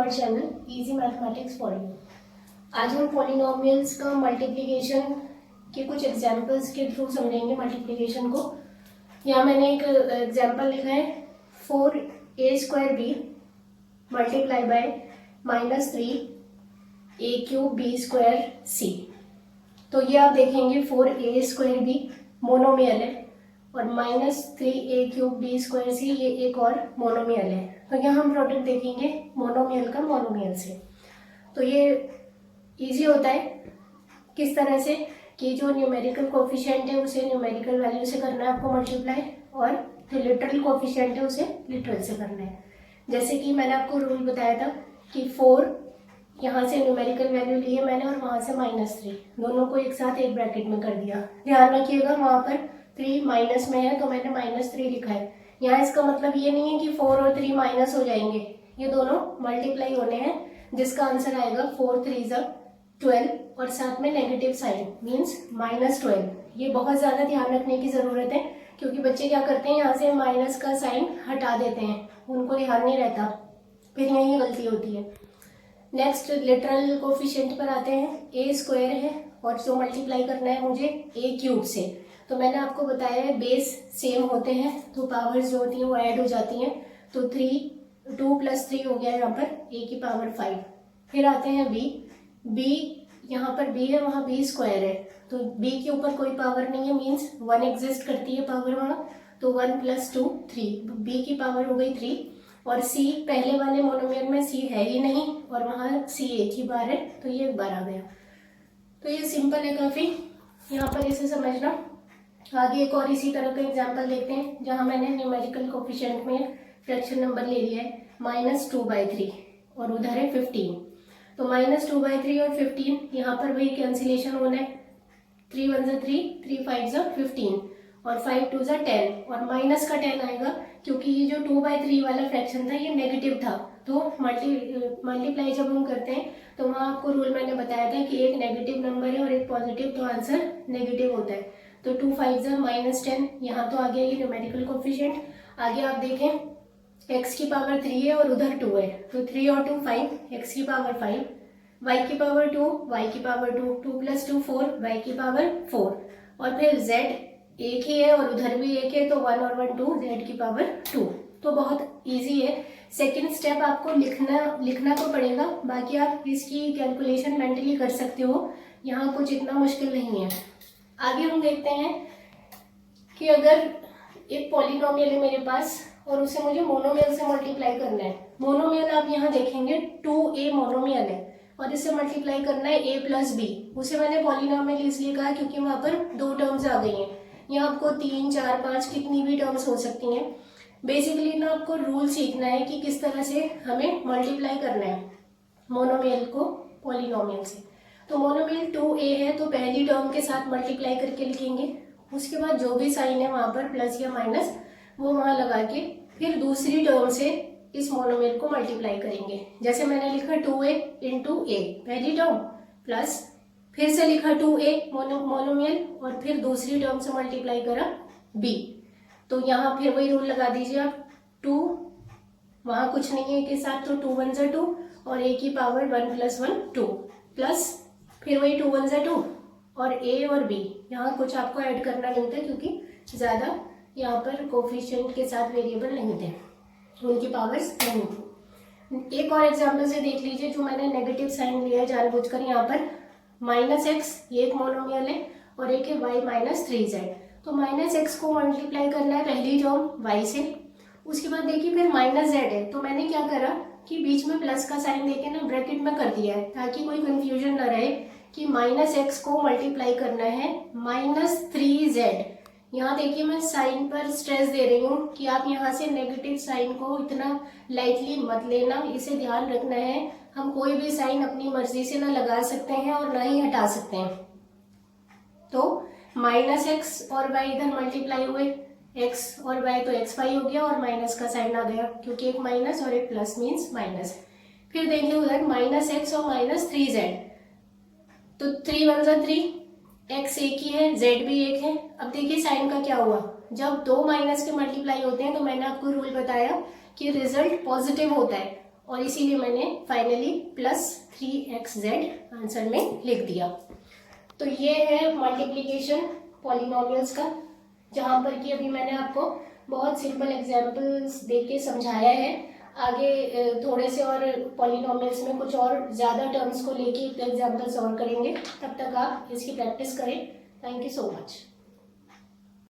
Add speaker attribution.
Speaker 1: Our channel easy mathematics for you. आज हम polynomials का मल्टीप्लिकेशन के कुछ एग्जांपल्स के थ्रू समझेंगे मल्टीप्लिकेशन को। यहाँ मैंने एक एग्जांपल लिखा है 4a² multiply by -3a³ b²c। तो ये आप देखेंगे 4a² मोनोमियल है और -3a³ b²c ये एक और मोनोमियल है। तो यहाँ हम प्रोडक्ट देखेंगे मोनोमियल का मोनोमियल से। तो ये इजी होता है किस तरह से कि जो न्यूमेरिकल कोफिशिएंट है उसे न्यूमेरिकल वैल्यू से करना है आपको मल्टीप्लाई, और जो लिटरल कोफिशिएंट है उसे लिटरल से करना है। जैसे कि मैंने आपको रूल बताया था कि 4 यहाँ से न्यूमेरिकल वैल्यू ली है मैंने और वहाँ से -3, दोनों को एक साथ एक ब्रैकेट में कर दिया। ध्यान रखिएगा वहाँ पर 3 माइनस में है तो मैंने -3 लिखा है। यहाँ इसका मतलब ये नहीं है कि 4 और 3 माइनस हो जाएंगे, ये दोनों मल्टीप्लाई होने हैं, जिसका आंसर आएगा 4 3 12 और साथ में नेगेटिव साइन मीन्स -12। ये बहुत ज़्यादा ध्यान रखने की ज़रूरत है क्योंकि बच्चे क्या करते हैं, यहाँ से माइनस का साइन हटा देते हैं, उनको ध्यान नहीं रहता, फिर यही गलती होती है। नेक्स्ट लिटरल कोफिशिएंट पर आते हैं। a² है और जो मल्टीप्लाई करना है मुझे a³ से। तो मैंने आपको बताया है बेस सेम होते हैं तो पावर्स जो होती हैं वो ऐड हो जाती हैं। तो 2 + 3 हो गया यहाँ पर a⁵। फिर आते हैं b यहाँ पर b है, वहाँ b² है तो b के ऊपर कोई पावर नहीं है मीन्स 1 एग्जिस्ट करती है पावर वहाँ, तो 1 + 2 3, b की पावर हो गई 3। और c पहले वाले मोनोमियल में c है ही नहीं और वहाँ c एक ही बार है तो ये एक बार आ गया। तो ये सिंपल है काफ़ी, यहाँ पर इसे समझना। आगे एक और इसी तरह का एग्जांपल देखते हैं जहाँ मैंने न्यूमेरिकल कोफिशिएंट में फ्रैक्शन नंबर ले लिया है -2/3 और उधर है 15। तो -2/3 और 15 यहाँ पर वही कैंसिलेशन होना है। 3 1 3, 3 5 15 और 5 2 10 और माइनस का 10 आएगा क्योंकि ये जो 2/3 वाला फ्रैक्शन था ये नेगेटिव था। तो मल्टीप्लाई जब हम करते हैं तो वहाँ आपको रूल मैंने बताया था कि एक नेगेटिव नंबर है और एक पॉजिटिव, तो आंसर नेगेटिव होता है। तो 2 5 -10, यहाँ तो आ गया ये न्यूमेरिकल कोफिशिएंट। आगे आप देखें x की पावर 3 है और उधर 2 है तो 3 और 2 5, x की पावर 5, y की पावर 2, y की पावर 2, 2 + 2 4, y की पावर 4 और फिर z एक ही है और उधर भी एक है तो 1 और 1 2, z की पावर 2। तो बहुत इजी है। सेकंड स्टेप आपको लिखना तो पड़ेगा, बाकी आप इसकी कैलकुलेशन मेंटली कर सकते हो, यहाँ कुछ इतना मुश्किल नहीं है। आगे हम देखते हैं कि अगर एक पॉलिनोमियल है मेरे पास और उसे मुझे मोनोमियल से मल्टीप्लाई करना है। मोनोमियल आप यहाँ देखेंगे 2a मोनोमियल है और इससे मल्टीप्लाई करना है a + b। उसे मैंने पॉलिनोमियल इसलिए कहा क्योंकि वहाँ पर 2 टर्म्स आ गई हैं। यहाँ आपको 3 4 5 कितनी भी टर्म्स हो सकती हैं। बेसिकली ना आपको रूल सीखना है कि किस तरह से हमें मल्टीप्लाई करना है मोनोमियल को पॉलिनोमियल से। तो मोनोमियल 2a है तो पहली टर्म के साथ मल्टीप्लाई करके लिखेंगे, उसके बाद जो भी साइन है वहाँ पर प्लस या माइनस वो वहाँ लगा के फिर दूसरी टर्म से इस मोनोमियल को मल्टीप्लाई करेंगे। जैसे मैंने लिखा 2a × a पहली टर्म प्लस फिर से लिखा 2a मोनोमियल और फिर दूसरी टर्म से मल्टीप्लाई करा b। तो यहाँ फिर वही रूल लगा दीजिए आप, 2 वहाँ कुछ नहीं है के साथ तो 2 1 2 और a की पावर 1 + 1 2 प्लस फिर वही 2 1 2 और a और b, यहाँ कुछ आपको ऐड करना नहीं था क्योंकि ज़्यादा यहाँ पर कोफिशिएंट के साथ वेरिएबल नहीं थे, उनकी पावर्स नहीं थी। एक और एग्जांपल से देख लीजिए जो मैंने नेगेटिव साइन लिया है जानबूझकर। यहाँ पर -x ये एक मोनोमियल है और एक है y -3z। तो -x को मल्टीप्लाई करना है पहली टर्म y से, उसके बाद देखिए फिर -z है तो मैंने क्या करा कि बीच में प्लस का साइन देके ना ब्रैकेट में कर दिया है ताकि कोई कंफ्यूजन ना रहे कि -x को मल्टीप्लाई करना है -3z। यहाँ देखिए मैं साइन पर स्ट्रेस दे रही हूँ कि आप यहाँ से नेगेटिव साइन को इतना लाइटली मत लेना, इसे ध्यान रखना है। हम कोई भी साइन अपनी मर्जी से ना लगा सकते हैं और ना ही हटा सकते हैं। तो -x और y इधर मल्टीप्लाई हुए, x और y तो xy हो गया और माइनस का साइन आ गया क्योंकि एक माइनस और एक प्लस मीन्स माइनस। फिर देखिए उधर -x और -3z, तो 3 1 3, x एक ही है z भी एक है। अब देखिए साइन का क्या हुआ, जब दो माइनस के मल्टीप्लाई होते हैं तो मैंने आपको रूल बताया कि रिजल्ट पॉजिटिव होता है और इसीलिए मैंने फाइनली +3xz आंसर में लिख दिया। तो ये है मल्टीप्लिकेशन पॉलिनोमियल्स का, जहाँ पर कि अभी मैंने आपको बहुत सिंपल एग्जाम्पल्स देके समझाया है। आगे थोड़े से और पॉलिनोमियल्स में कुछ और ज़्यादा टर्म्स को लेके एग्जाम्पल्स और करेंगे। तब तक आप इसकी प्रैक्टिस करें। Thank you so much.